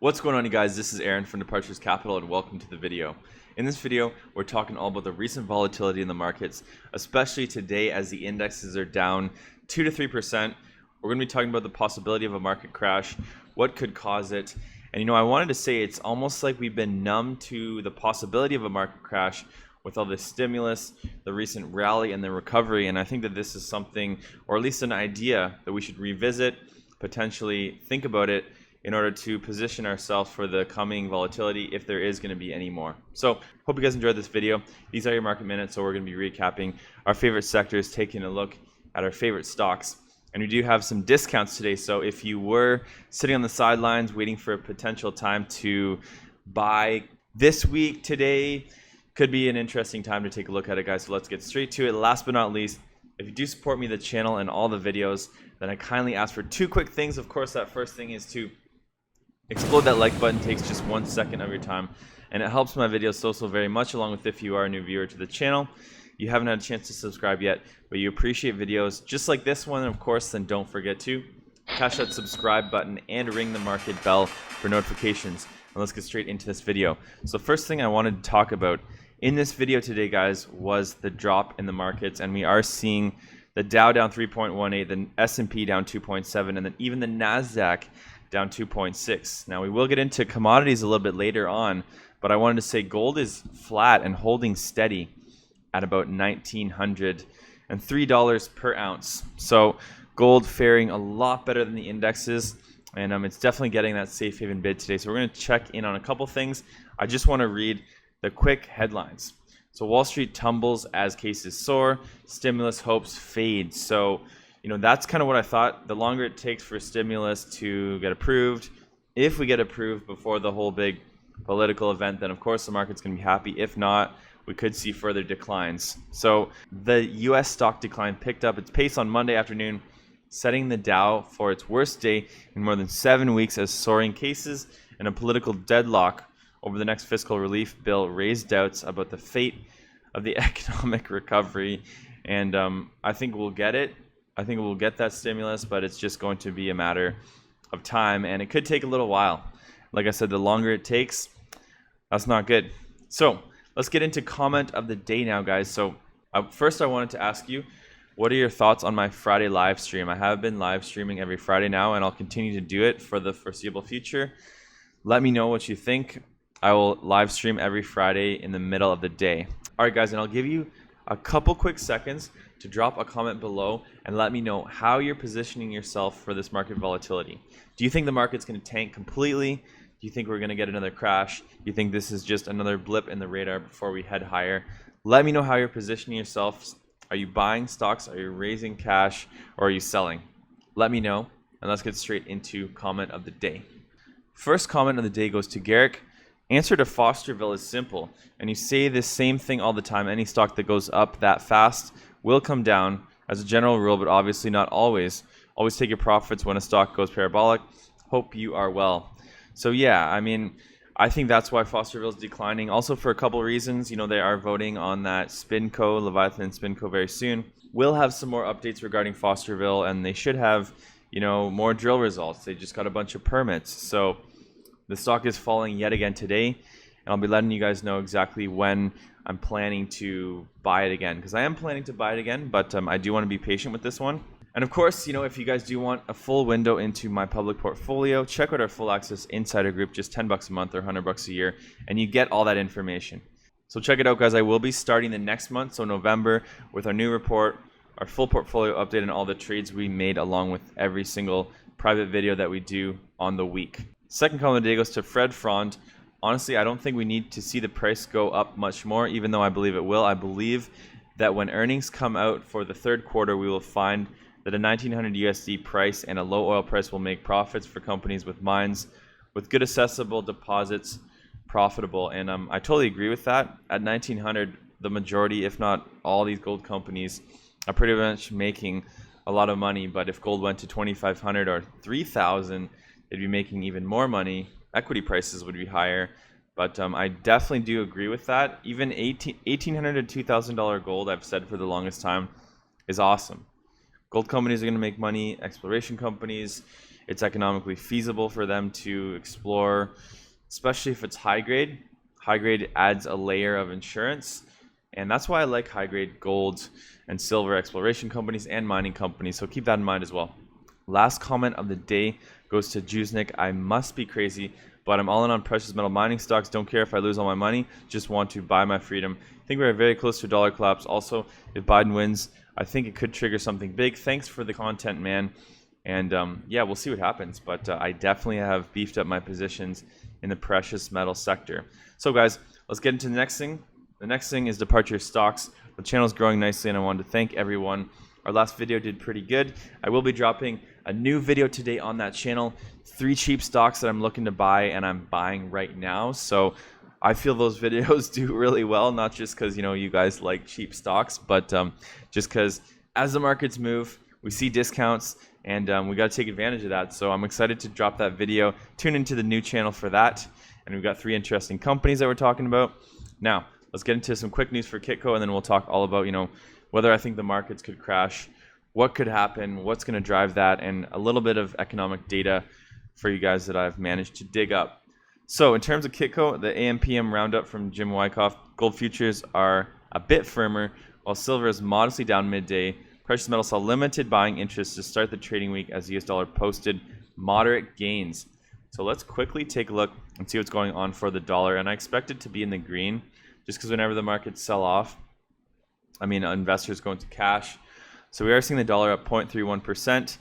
What's going on, you guys? This is Aaron from Departures Capital and welcome to the video. In this video, we're talking all about the recent volatility in the markets, especially today as the indexes are down 2 to 3%. We're going to be talking about the possibility of a market crash, what could cause it. And I wanted to say it's almost like we've been numb to the possibility of a market crash with all the stimulus, the recent rally and the recovery. And I think that this is something, or at least an idea, that we should revisit, potentially think about it, in order to position ourselves for the coming volatility if there is going to be any more. So hope you guys enjoyed this video. These are your market minutes, so we're going to be recapping our favorite sectors, taking a look at our favorite stocks. And we do have some discounts today, so if you were sitting on the sidelines waiting for a potential time to buy this week, today could be an interesting time to take a look at it, guys. So let's get straight to it. Last but not least, if you do support me, the channel, and all the videos, then I kindly ask for two quick things. Of course, that first thing is to explode that like button. Takes just 1 second of your time, and it helps my videos so very much, along with if you are a new viewer to the channel. You haven't had a chance to subscribe yet, but you appreciate videos just like this one, of course, then don't forget to cash that subscribe button and ring the market bell for notifications. And let's get straight into this video. So first thing I wanted to talk about in this video today, guys, was the drop in the markets, and we are seeing the Dow down 3.18, the S&P down 2.7, and then even the NASDAQ down 2.6. Now we will get into commodities a little bit later on, but I wanted to say gold is flat and holding steady at about $1,903 per ounce. So gold faring a lot better than the indexes, and it's definitely getting that safe haven bid today. So we're going to check in on a couple things. I just want to read the quick headlines. So Wall Street tumbles as cases soar, stimulus hopes fade. So that's kind of what I thought. The longer it takes for stimulus to get approved, if we get approved before the whole big political event, then of course the market's going to be happy. If not, we could see further declines. So the US stock decline picked up its pace on Monday afternoon, setting the Dow for its worst day in more than 7 weeks as soaring cases and a political deadlock over the next fiscal relief bill raised doubts about the fate of the economic recovery. And I think we'll get it. I think we'll get that stimulus, but it's just going to be a matter of time, and it could take a little while. Like I said, the longer it takes, that's not good. So let's get into comment of the day now, guys. So first I wanted to ask you, what are your thoughts on my Friday live stream? I have been live streaming every Friday now, and I'll continue to do it for the foreseeable future. Let me know what you think. I will live stream every Friday in the middle of the day. All right, guys, and I'll give you a couple quick seconds to drop a comment below and let me know how you're positioning yourself for this market volatility. Do you think the market's going to tank completely? Do you think we're going to get another crash? Do you think this is just another blip in the radar before we head higher? Let me know how you're positioning yourself. Are you buying stocks? Are you raising cash? Or are you selling? Let me know, and let's get straight into comment of the day. First comment of the day goes to Garrick. Answer to Fosterville is simple, and you say the same thing all the time. Any stock that goes up that fast will come down as a general rule, but obviously not always. Always take your profits when a stock goes parabolic. Hope you are well. So yeah, I think that's why Fosterville is declining. Also for a couple reasons. They are voting on that SpinCo, Leviathan SpinCo very soon. We'll have some more updates regarding Fosterville, and they should have, more drill results. They just got a bunch of permits. So the stock is falling yet again today, and I'll be letting you guys know exactly when I'm planning to buy it again, because I am planning to buy it again, but I do want to be patient with this one. And of course, if you guys do want a full window into my public portfolio, check out our full access insider group, just $10 a month or $100 a year, and you get all that information. So check it out, guys. I will be starting the next month, so November, with our new report, our full portfolio update, and all the trades we made, along with every single private video that we do on the week. Second comment of the day goes to Fred Frond. Honestly, I don't think we need to see the price go up much more, even though I believe it will. I believe that when earnings come out for the third quarter, we will find that a 1900 USD price and a low oil price will make profits for companies with mines, with good accessible deposits, profitable. And I totally agree with that. At 1900, the majority, if not all these gold companies, are pretty much making a lot of money. But if gold went to 2500 or 3000, they'd be making even more money. Equity prices would be higher, but I definitely do agree with that. Even $1,800 to $2,000 gold, I've said for the longest time, is awesome. Gold companies are going to make money, exploration companies, it's economically feasible for them to explore, especially if it's high grade. High grade adds a layer of insurance, and that's why I like high grade gold and silver exploration companies and mining companies, so keep that in mind as well. Last comment of the day goes to Juznik. I must be crazy, but I'm all in on precious metal mining stocks. Don't care if I lose all my money, just want to buy my freedom. I think we're very close to a dollar collapse. Also, if Biden wins, I think it could trigger something big. Thanks for the content, man. And yeah, we'll see what happens, but I definitely have beefed up my positions in the precious metal sector. So guys, let's get into the next thing. The next thing is departure of stocks. The channel is growing nicely, and I wanted to thank everyone. Our last video did pretty good. I will be dropping a new video today on that channel. 3 cheap stocks that I'm looking to buy and I'm buying right now. So I feel those videos do really well, not just because you guys like cheap stocks, but just because as the markets move, we see discounts, and we got to take advantage of that. So I'm excited to drop that video. Tune into the new channel for that. And we've got 3 interesting companies that we're talking about. Now, let's get into some quick news for Kitco, and then we'll talk all about, whether I think the markets could crash, what could happen, what's going to drive that, and a little bit of economic data for you guys that I've managed to dig up. So in terms of Kitco, the AM/PM roundup from Jim Wyckoff, gold futures are a bit firmer, while silver is modestly down midday. Precious metals saw limited buying interest to start the trading week as the US dollar posted moderate gains. So let's quickly take a look and see what's going on for the dollar. And I expect it to be in the green, just because whenever the markets sell off, investors go into cash. So we are seeing the dollar up 0.31%,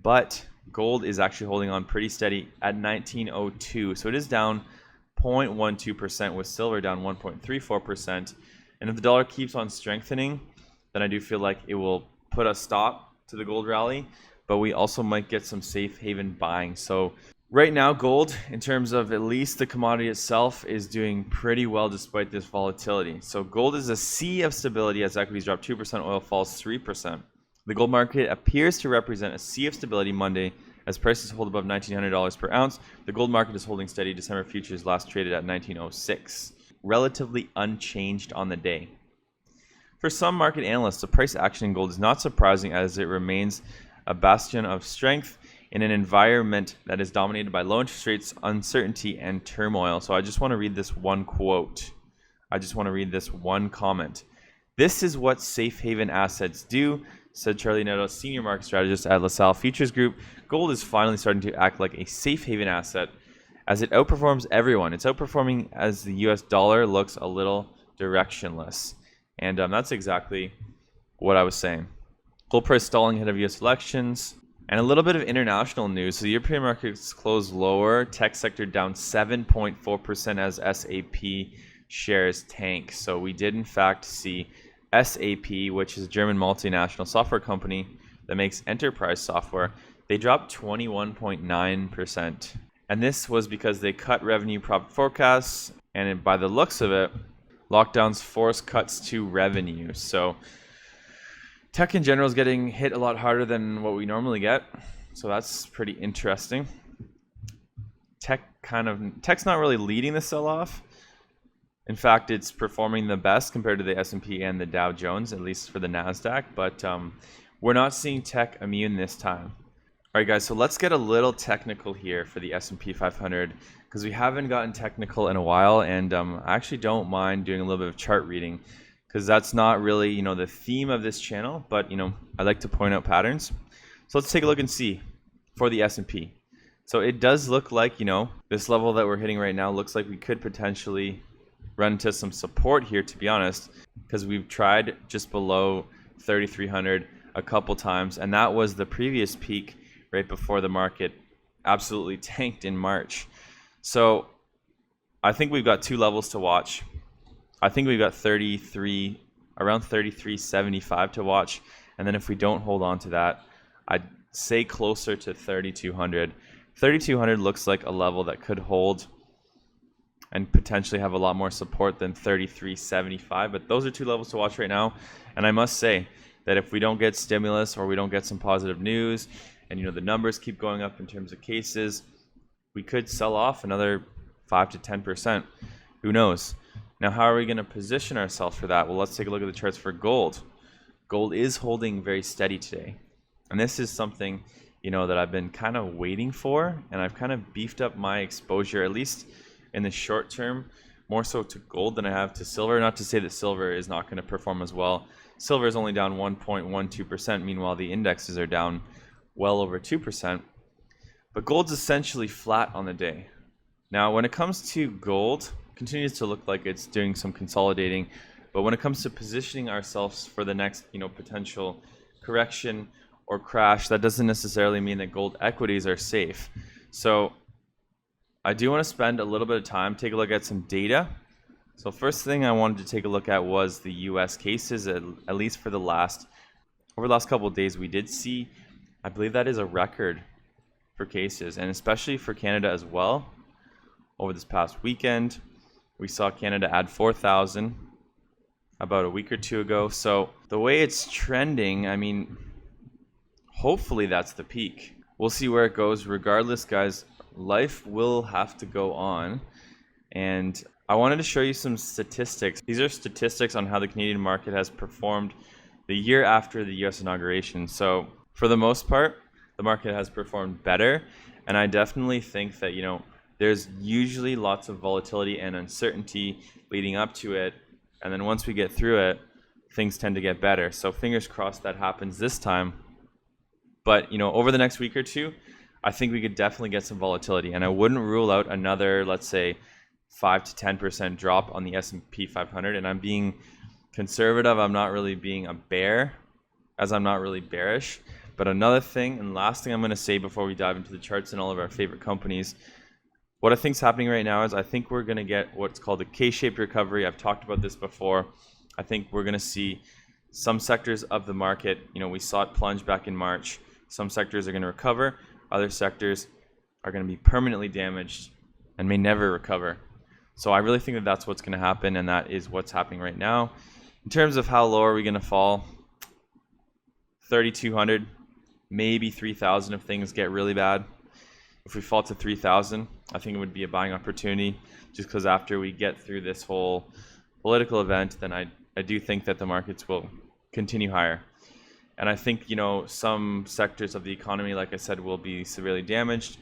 but gold is actually holding on pretty steady at 1902. So it is down 0.12%, with silver down 1.34%. And if the dollar keeps on strengthening, then I do feel like it will put a stop to the gold rally, but we also might get some safe haven buying. So right now, gold, in terms of at least the commodity itself, is doing pretty well despite this volatility. So gold is a sea of stability as equities drop 2%, oil falls 3%. The gold market appears to represent a sea of stability Monday as prices hold above $1,900 per ounce. The gold market is holding steady. December futures last traded at 1906, relatively unchanged on the day. For some market analysts, the price action in gold is not surprising, as it remains a bastion of strength in an environment that is dominated by low interest rates, uncertainty, and turmoil. So I just want to read this one quote. I just want to read this one comment. "This is what safe haven assets do," said Charlie Neto, senior market strategist at LaSalle Futures Group. Gold is finally starting to act like a safe haven asset as it outperforms everyone. It's outperforming as the US dollar looks a little directionless. And that's exactly what I was saying. Gold price stalling ahead of US elections. And a little bit of international news. So the European markets closed lower. Tech sector down 7.4% as SAP shares tank. So we did in fact see SAP, which is a German multinational software company that makes enterprise software, they dropped 21.9%. And this was because they cut revenue profit forecasts, and by the looks of it, lockdowns forced cuts to revenue. So tech in general is getting hit a lot harder than what we normally get. So that's pretty interesting. Tech's not really leading the sell-off. In fact, it's performing the best compared to the S&P and the Dow Jones, at least for the NASDAQ. But we're not seeing tech immune this time. All right, guys, so let's get a little technical here for the S&P 500, because we haven't gotten technical in a while, and I actually don't mind doing a little bit of chart reading, because that's not really, the theme of this channel, but, I like to point out patterns. So let's take a look and see for the S&P. So it does look like, this level that we're hitting right now looks like we could potentially run into some support here, to be honest, because we've tried just below 3,300 a couple times, and that was the previous peak right before the market absolutely tanked in March. So I think we've got 2 levels to watch. I think we've got around 33.75 to watch, and then if we don't hold on to that, I'd say closer to 3,200. 3,200 looks like a level that could hold and potentially have a lot more support than 33.75, but those are 2 levels to watch right now. And I must say that if we don't get stimulus or we don't get some positive news, and the numbers keep going up in terms of cases, we could sell off another 5 to 10%. Who knows? Now, how are we going to position ourselves for that? Well, let's take a look at the charts for gold. Gold is holding very steady today. And this is something that I've been kind of waiting for, and I've kind of beefed up my exposure, at least in the short term, more so to gold than I have to silver. Not to say that silver is not going to perform as well. Silver is only down 1.12%, meanwhile the indexes are down well over 2%. But gold's essentially flat on the day. Now, when it comes to gold, it continues to look like it's doing some consolidating. But when it comes to positioning ourselves for the next, potential correction or crash, that doesn't necessarily mean that gold equities are safe. So I do want to spend a little bit of time, take a look at some data. So first thing I wanted to take a look at was the US cases, at least for over the last couple of days, we did see, I believe that is a record for cases, and especially for Canada as well. Over this past weekend, we saw Canada add 4,000 about a week or two ago. So the way it's trending, hopefully that's the peak. We'll see where it goes. Regardless, guys, life will have to go on. And I wanted to show you some statistics. These are statistics on how the Canadian market has performed the year after the US inauguration. So for the most part, the market has performed better. And I definitely think that, there's usually lots of volatility and uncertainty leading up to it. And then once we get through it, things tend to get better. So fingers crossed that happens this time. But, over the next week or two, I think we could definitely get some volatility. And I wouldn't rule out another, let's say, 5 to 10% drop on the S&P 500. And I'm being conservative. I'm not really being a bear, as I'm not really bearish. But another thing, and last thing I'm going to say before we dive into the charts and all of our favorite companies, what I think is happening right now is I think we're going to get what's called a K-shaped recovery. I've talked about this before. I think we're going to see some sectors of the market, we saw it plunge back in March. Some sectors are going to recover. Other sectors are going to be permanently damaged and may never recover. So I really think that that's what's going to happen, and that is what's happening right now. In terms of how low are we going to fall, 3,200, maybe 3,000 if things get really bad. If we fall to 3,000, I think it would be a buying opportunity, just because after we get through this whole political event, then I do think that the markets will continue higher. And I think, some sectors of the economy, like I said, will be severely damaged,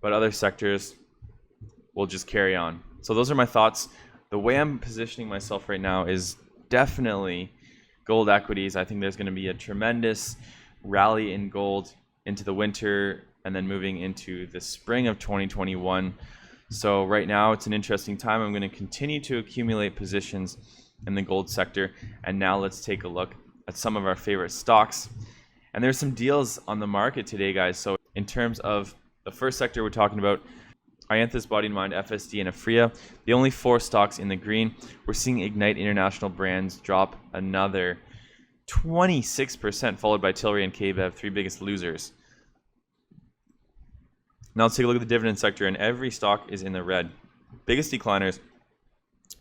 but other sectors will just carry on. So those are my thoughts. The way I'm positioning myself right now is definitely gold equities. I think there's going to be a tremendous rally in gold into the winter and then moving into the spring of 2021. So right now it's an interesting time. I'm going to continue to accumulate positions in the gold sector. And now let's take a look at some of our favorite stocks. And there's some deals on the market today, guys. So in terms of the first sector we're talking about, Ianthus, Body & Mind, FSD, and Aphria, the only 4 stocks in the green. We're seeing Ignite International Brands drop another 26%, followed by Tilray and KBev, 3 biggest losers. Now let's take a look at the dividend sector, and every stock is in the red. Biggest decliners,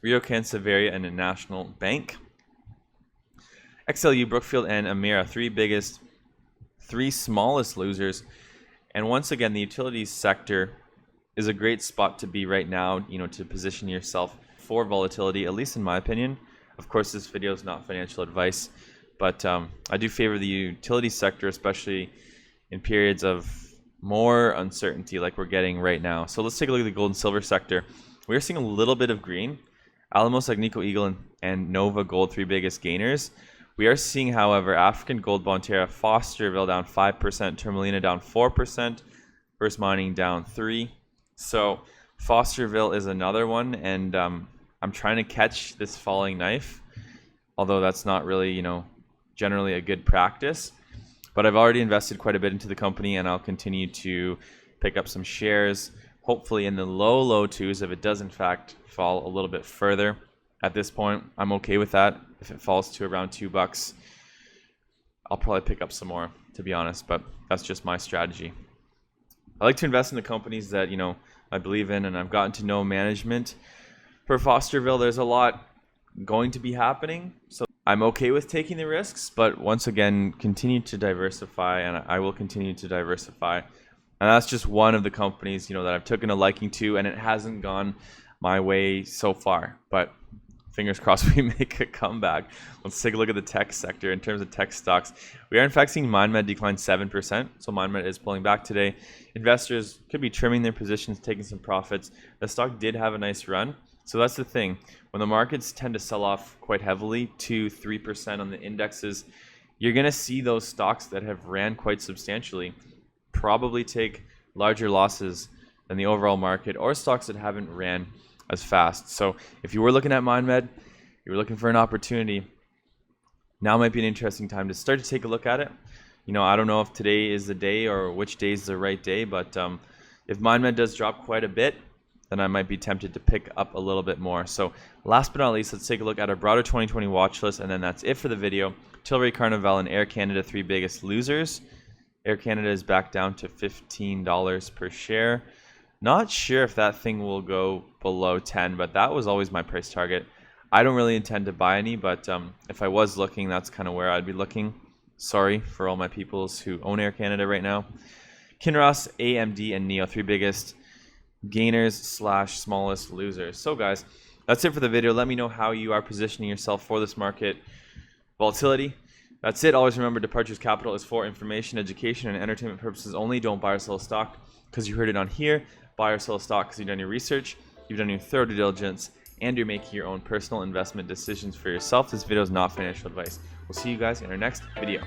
RioCan, Savaria, and National Bank. XLU, Brookfield, and Emera, 3 smallest losers. And once again, the utilities sector is a great spot to be right now, to position yourself for volatility, at least in my opinion. Of course, this video is not financial advice, but I do favor the utility sector, especially in periods of more uncertainty like we're getting right now. So let's take a look at the gold and silver sector. We're seeing a little bit of green. Alamos, Agnico Eagle, and Nova Gold, 3 biggest gainers. We are seeing, however, African Gold, Bonterra, Fosterville down 5%, Tourmalina down 4%, First Mining down 3%. So Fosterville is another one, and I'm trying to catch this falling knife, although that's not really, generally a good practice. But I've already invested quite a bit into the company, and I'll continue to pick up some shares, hopefully in the low twos if it does in fact fall a little bit further. At this point, I'm okay with that. If it falls to around $2, I'll probably pick up some more, to be honest, but that's just my strategy. I like to invest in the companies that, I believe in, and I've gotten to know management. For Fosterville, there's a lot going to be happening, so I'm okay with taking the risks, but once again, continue to diversify, and I will continue to diversify. And that's just one of the companies, that I've taken a liking to, and it hasn't gone my way so far. But fingers crossed we make a comeback. Let's take a look at the tech sector. In terms of tech stocks, we are in fact seeing MindMed decline 7%. So MindMed is pulling back today. Investors could be trimming their positions, taking some profits. The stock did have a nice run. So that's the thing. When the markets tend to sell off quite heavily, 2-3% on the indexes, you're going to see those stocks that have ran quite substantially probably take larger losses than the overall market, or stocks that haven't ran as fast. So if you were looking at MindMed, you were looking for an opportunity, now might be an interesting time to start to take a look at it. You know, I don't know if today is the day or which day is the right day, but if MindMed does drop quite a bit, then I might be tempted to pick up a little bit more. So last but not least, let's take a look at our broader 2020 watch list, and then that's it for the video. Tilray, Carnival, and Air Canada, 3 biggest losers. Air Canada is back down to $15 per share. Not sure if that thing will go below 10, but that was always my price target. I don't really intend to buy any, but if I was looking, that's kind of where I'd be looking. Sorry for all my peoples who own Air Canada right now. Kinross, AMD, and NEO, 3 biggest gainers / smallest losers. So guys, that's it for the video. Let me know how you are positioning yourself for this market volatility. That's it. Always remember, Departures Capital is for information, education, and entertainment purposes only. Don't buy or sell a stock because you heard it on here. Buy or sell a stock because you've done your research, you've done your thorough due diligence, and you're making your own personal investment decisions for yourself. This video is not financial advice. We'll see you guys in our next video.